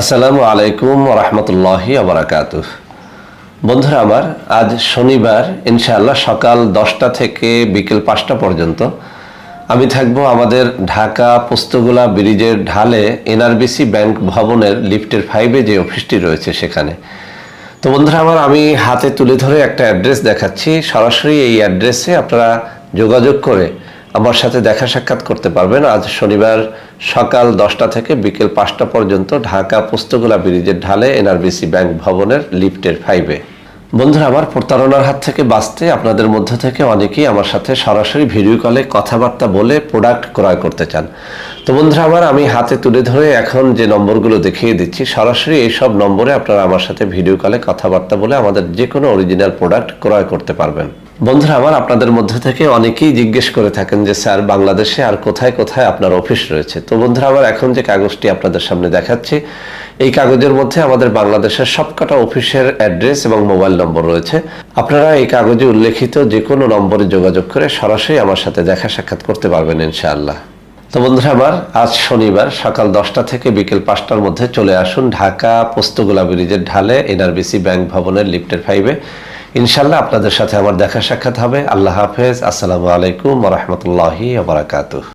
আসসালামু আলাইকুম ওয়া রাহমাতুল্লাহি ওয়া বারাকাতুহু। বন্ধুরা আমার, আজ শনিবার ইনশাআল্লাহ সকাল 10টা থেকে বিকেল 5টা পর্যন্ত আমি থাকবো আমাদের ঢাকা পোস্তগোলা ব্রিজের ঢালে এনআরবিসি ব্যাংক ভবনের লিফটের 5-এ যে অফিসটি রয়েছে সেখানে। তো বন্ধুরা আমার, আমি হাতে তুলে ধরে একটা অ্যাড্রেস দেখাচ্ছি। সরাসরি এই অ্যাড্রেসে আপনারা যোগাযোগ করে আমার সাথে দেখা সাক্ষাৎ করতে পারবেন। আজ শনিবার সকাল 10টা থেকে বিকেল 5টা পর্যন্ত ঢাকা পোস্তগোলা ব্রিজের ঢালে এনআরবিসি ব্যাংক ভবনের লিফটের 5-এ। বন্ধুরা আমার, প্রতারণার হাত থেকে বাঁচতে আপনাদের মধ্য থেকে অনেকেই আমার সাথে সরাসরি ভিডিও কলে কথাবার্তা বলে প্রোডাক্ট ক্রয় করতে চান। তো বন্ধুরা আমার, আমি হাতে তুলে ধরে এখন যে নম্বরগুলো দেখিয়ে দিচ্ছি, সরাসরি এই সব নম্বরে আপনারা আমার সাথে ভিডিও কলে কথাবার্তা বলে আমাদের যে কোনো অরিজিনাল প্রোডাক্ট ক্রয় করতে পারবেন। বন্ধুরা আমার, আপনাদের মধ্যে থেকে অনেকেই জিজ্ঞেস করে থাকেন যে স্যার, বাংলাদেশে আর কোথায় কোথায় আপনার অফিস রয়েছে। তো বন্ধুরা আমার, এখন যে কাগজটি আপনাদের সামনে দেখাচ্ছি, এই কাগজের মধ্যে আমাদের বাংলাদেশের সবকটা অফিসের অ্যাড্রেস এবং মোবাইল নম্বর রয়েছে। আপনারা এই কাগজে উল্লেখিত যে কোনো নম্বরে যোগাযোগ করে সরাসরি আমার সাথে দেখা সাক্ষাৎ করতে পারবেন ইনশাআল্লাহ। তো বন্ধুরা আমার, আজ শনিবার সকাল 10টা থেকে বিকেল 5টার মধ্যে চলে আসুন ঢাকা পোস্তগোলা ব্রিজের ঢালে এনআরবিসি ব্যাংক ভবনের লিফটের 5-এ। ইনশাআল্লাহ আপনাদের সাথে আমার দেখা সাক্ষাৎ হবে। আল্লাহ হাফেজ। আসসালামু আলাইকুম ওয়া রাহমাতুল্লাহি ওয়া বারাকাতুহু।